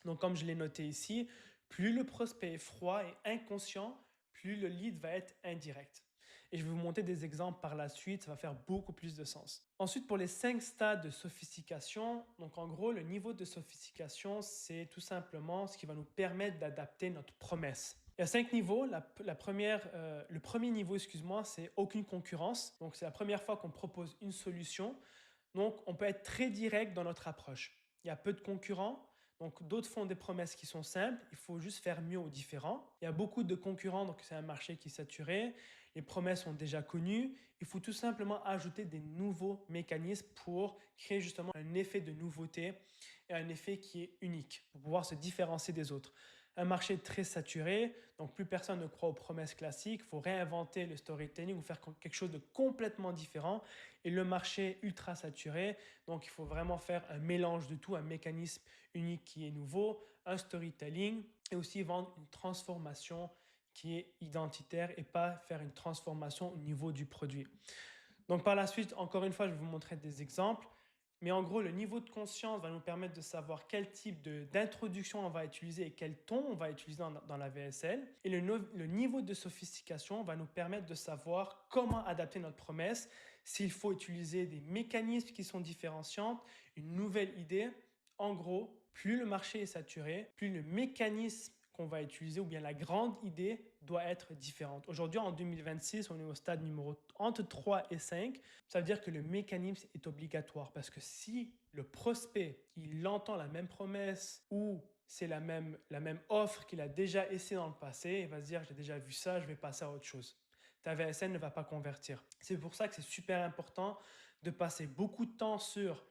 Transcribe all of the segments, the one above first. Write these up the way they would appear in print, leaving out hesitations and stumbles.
Donc, comme je l'ai noté ici, plus le prospect est froid et inconscient, plus le lead va être indirect. Et je vais vous montrer des exemples par la suite, ça va faire beaucoup plus de sens. Ensuite, pour les 5 stades de sophistication, donc en gros, le niveau de sophistication, c'est tout simplement ce qui va nous permettre d'adapter notre promesse. Il y a 5 niveaux. Le premier niveau, excuse-moi, c'est aucune concurrence. Donc, c'est la première fois qu'on propose une solution. Donc, on peut être très direct dans notre approche. Il y a peu de concurrents. Donc, d'autres font des promesses qui sont simples. Il faut juste faire mieux ou différent. Il y a beaucoup de concurrents, donc c'est un marché qui est saturé. Les promesses sont déjà connues. Il faut tout simplement ajouter des nouveaux mécanismes pour créer justement un effet de nouveauté et un effet qui est unique pour pouvoir se différencier des autres. Un marché très saturé, donc plus personne ne croit aux promesses classiques. Il faut réinventer le storytelling ou faire quelque chose de complètement différent. Et le marché ultra saturé, donc il faut vraiment faire un mélange de tout, un mécanisme unique qui est nouveau, un storytelling et aussi vendre une transformation qui est identitaire et pas faire une transformation au niveau du produit. Donc par la suite, encore une fois, je vais vous montrer des exemples. Mais en gros, le niveau de conscience va nous permettre de savoir quel type d'introduction on va utiliser et quel ton on va utiliser dans la VSL. Et le niveau de sophistication va nous permettre de savoir comment adapter notre promesse, s'il faut utiliser des mécanismes qui sont différenciants, une nouvelle idée. En gros, plus le marché est saturé, plus le mécanisme qu'on va utiliser ou bien la grande idée doit être différente. Aujourd'hui, en 2026, on est au stade numéro entre 3 et 5. Ça veut dire que le mécanisme est obligatoire parce que si le prospect, il entend la même promesse ou c'est la même offre qu'il a déjà essayé dans le passé, il va se dire j'ai déjà vu ça, je vais passer à autre chose. Ta VSL ne va pas convertir. C'est pour ça que c'est super important de passer beaucoup de temps sur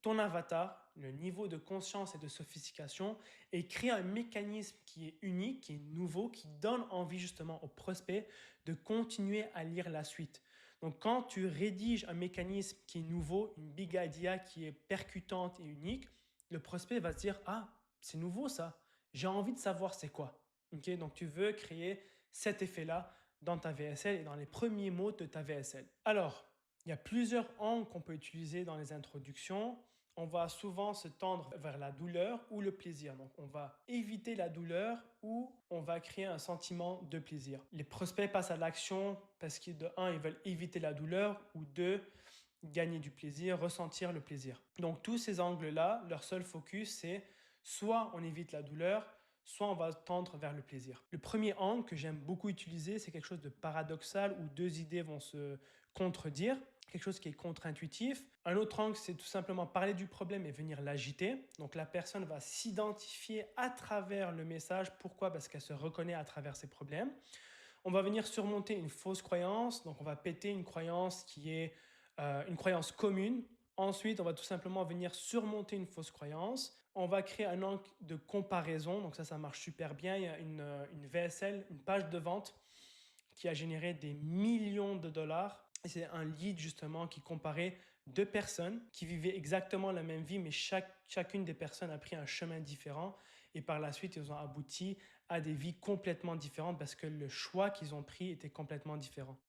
ton avatar, le niveau de conscience et de sophistication et créer un mécanisme qui est unique, qui est nouveau, qui donne envie justement au prospect de continuer à lire la suite. Donc, quand tu rédiges un mécanisme qui est nouveau, une big idea qui est percutante et unique, le prospect va se dire, ah, c'est nouveau ça, j'ai envie de savoir c'est quoi. Ok, donc, tu veux créer cet effet-là dans ta VSL et dans les premiers mots de ta VSL. Alors, il y a plusieurs angles qu'on peut utiliser dans les introductions. On va souvent se tendre vers la douleur ou le plaisir. Donc, on va éviter la douleur ou on va créer un sentiment de plaisir. Les prospects passent à l'action parce que de un, ils veulent éviter la douleur ou deux, gagner du plaisir, ressentir le plaisir. Donc, tous ces angles-là, leur seul focus, c'est soit on évite la douleur, soit on va tendre vers le plaisir. Le premier angle que j'aime beaucoup utiliser, c'est quelque chose de paradoxal où deux idées vont se contredire, quelque chose qui est contre-intuitif. Un autre angle, c'est tout simplement parler du problème et venir l'agiter. Donc la personne va s'identifier à travers le message. Pourquoi? Parce qu'elle se reconnaît à travers ses problèmes. On va venir surmonter une fausse croyance. Donc on va péter une croyance qui est une croyance commune. Ensuite, on va tout simplement venir surmonter une fausse croyance. On va créer un angle de comparaison. Donc ça marche super bien. Il y a une VSL, une page de vente qui a généré des millions de dollars. Et c'est un lead justement qui comparait deux personnes qui vivaient exactement la même vie, mais chacune des personnes a pris un chemin différent. Et par la suite, ils ont abouti à des vies complètement différentes parce que le choix qu'ils ont pris était complètement différent.